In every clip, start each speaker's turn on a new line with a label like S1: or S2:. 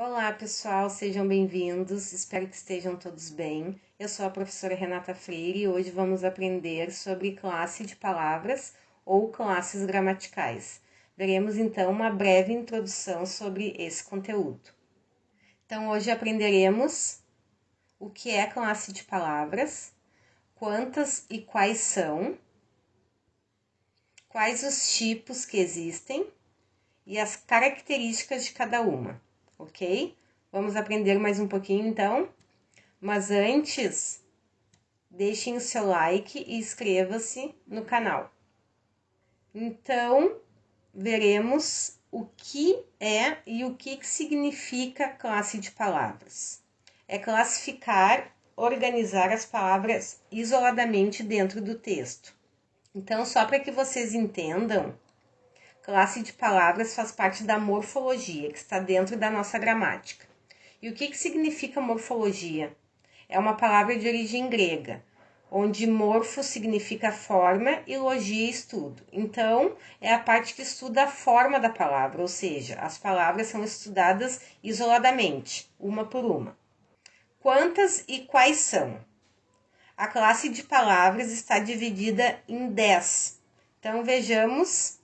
S1: Olá, pessoal, sejam bem-vindos. Espero que estejam todos bem. Eu sou a professora Renata Freire e hoje vamos aprender sobre classe de palavras ou classes gramaticais. Veremos então uma breve introdução sobre esse conteúdo. Então, hoje aprenderemos o que é classe de palavras, quantas e quais são, quais os tipos que existem e as características de cada uma, ok? Vamos aprender mais um pouquinho então, mas antes, deixem o seu like e inscreva-se no canal. Então, veremos o que é e o que significa classe de palavras. É classificar, organizar as palavras isoladamente dentro do texto. Então, só para que vocês entendam, classe de palavras faz parte da morfologia, que está dentro da nossa gramática. E o que significa morfologia? É uma palavra de origem grega, onde morfo significa forma e logia estudo. Então, é a parte que estuda a forma da palavra, ou seja, as palavras são estudadas isoladamente, uma por uma. Quantas e quais são? A classe de palavras está dividida em 10. Então, vejamos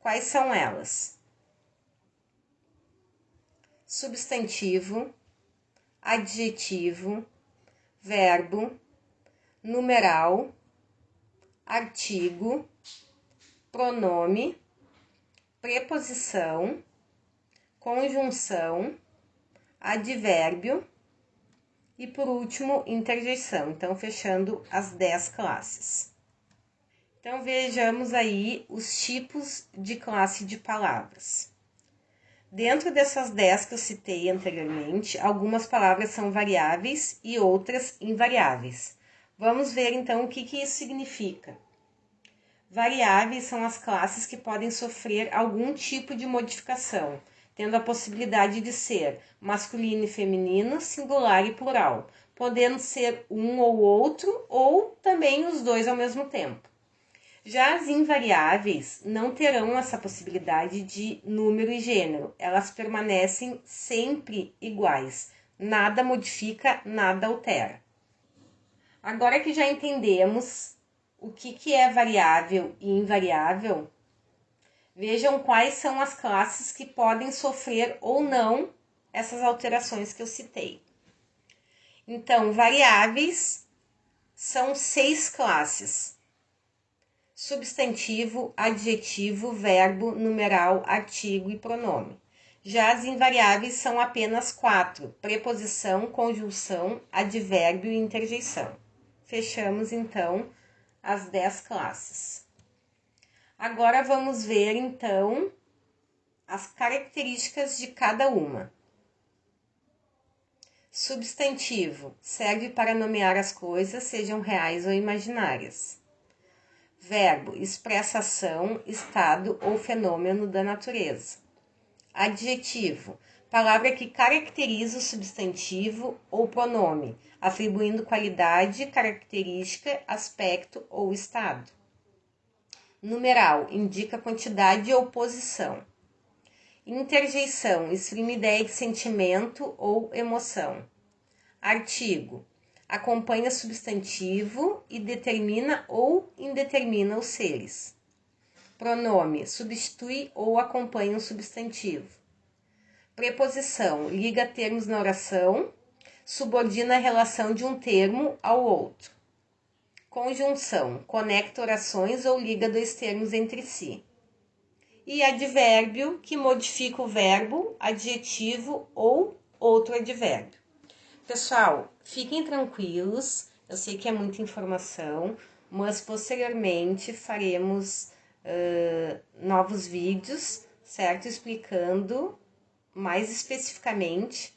S1: quais são elas. Substantivo, adjetivo, verbo, numeral, artigo, pronome, preposição, conjunção, advérbio e, por último, interjeição. Então, fechando as 10 classes. Então, vejamos aí os tipos de classe de palavras. Dentro dessas 10 que eu citei anteriormente, algumas palavras são variáveis e outras invariáveis. Vamos ver então o que isso significa. Variáveis são as classes que podem sofrer algum tipo de modificação, tendo a possibilidade de ser masculino e feminino, singular e plural, podendo ser um ou outro ou também os dois ao mesmo tempo. Já as invariáveis não terão essa possibilidade de número e gênero, elas permanecem sempre iguais, nada modifica, nada altera. Agora que já entendemos o que é variável e invariável, vejam quais são as classes que podem sofrer ou não essas alterações que eu citei. Então, variáveis são 6 classes: substantivo, adjetivo, verbo, numeral, artigo e pronome. Já as invariáveis são apenas 4: preposição, conjunção, advérbio e interjeição. Fechamos então as 10 classes. Agora vamos ver então as características de cada uma. Substantivo serve para nomear as coisas, sejam reais ou imaginárias. Verbo expressa ação, estado ou fenômeno da natureza. Adjetivo, palavra que caracteriza o substantivo ou pronome, atribuindo qualidade, característica, aspecto ou estado. Numeral, indica quantidade ou posição. Interjeição, exprime ideia de sentimento ou emoção. Artigo, acompanha substantivo e determina ou indetermina os seres. Pronome, substitui ou acompanha um substantivo. Preposição, liga termos na oração, subordina a relação de um termo ao outro. Conjunção, conecta orações ou liga dois termos entre si. E advérbio, que modifica o verbo, adjetivo ou outro advérbio. Pessoal, fiquem tranquilos, eu sei que é muita informação, mas posteriormente faremos novos vídeos, certo? Explicando mais especificamente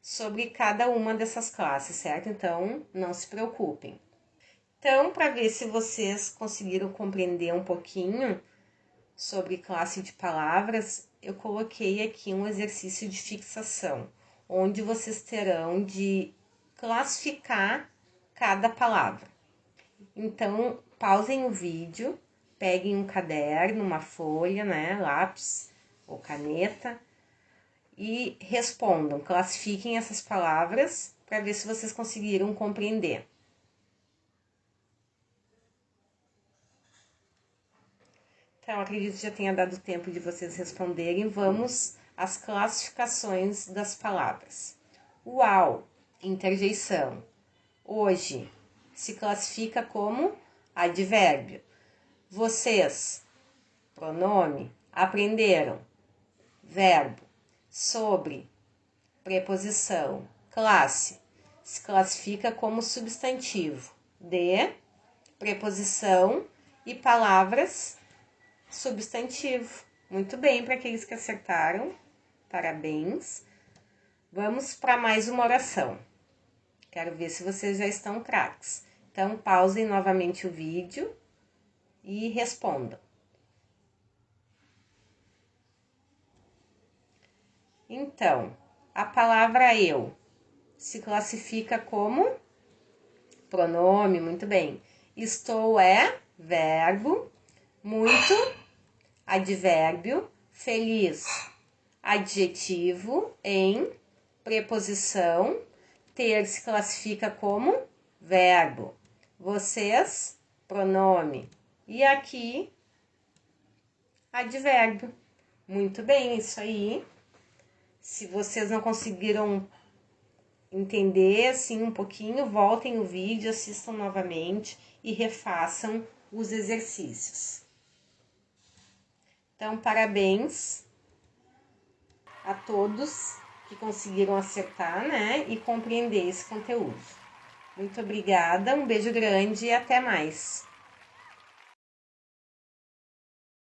S1: sobre cada uma dessas classes, certo? Então, não se preocupem. Então, para ver se vocês conseguiram compreender um pouquinho sobre classe de palavras, eu coloquei aqui um exercício de fixação, onde vocês terão de classificar cada palavra. Então, pausem o vídeo, peguem um caderno, uma folha, né, lápis ou caneta, e respondam, classifiquem essas palavras para ver se vocês conseguiram compreender. Então, acredito que já tenha dado tempo de vocês responderem. Vamos às classificações das palavras. Uau, interjeição. Hoje se classifica como advérbio. Vocês, pronome, aprenderam. Verbo, sobre, preposição. Classe, se classifica como substantivo. De, preposição e palavras, substantivo. Muito bem, para aqueles que acertaram, parabéns. Vamos para mais uma oração. Quero ver se vocês já estão craques. Então, pausem novamente o vídeo e respondam. Então, a palavra eu se classifica como pronome, muito bem. Estou é verbo, muito, advérbio, feliz, adjetivo, em, preposição, ter se classifica como verbo, vocês, pronome, e aqui, advérbio. Muito bem, isso aí. Se vocês não conseguiram entender assim um pouquinho, voltem o vídeo, assistam novamente e refaçam os exercícios. Então, parabéns a todos que conseguiram acertar, né, e compreender esse conteúdo. Muito obrigada, um beijo grande e até mais.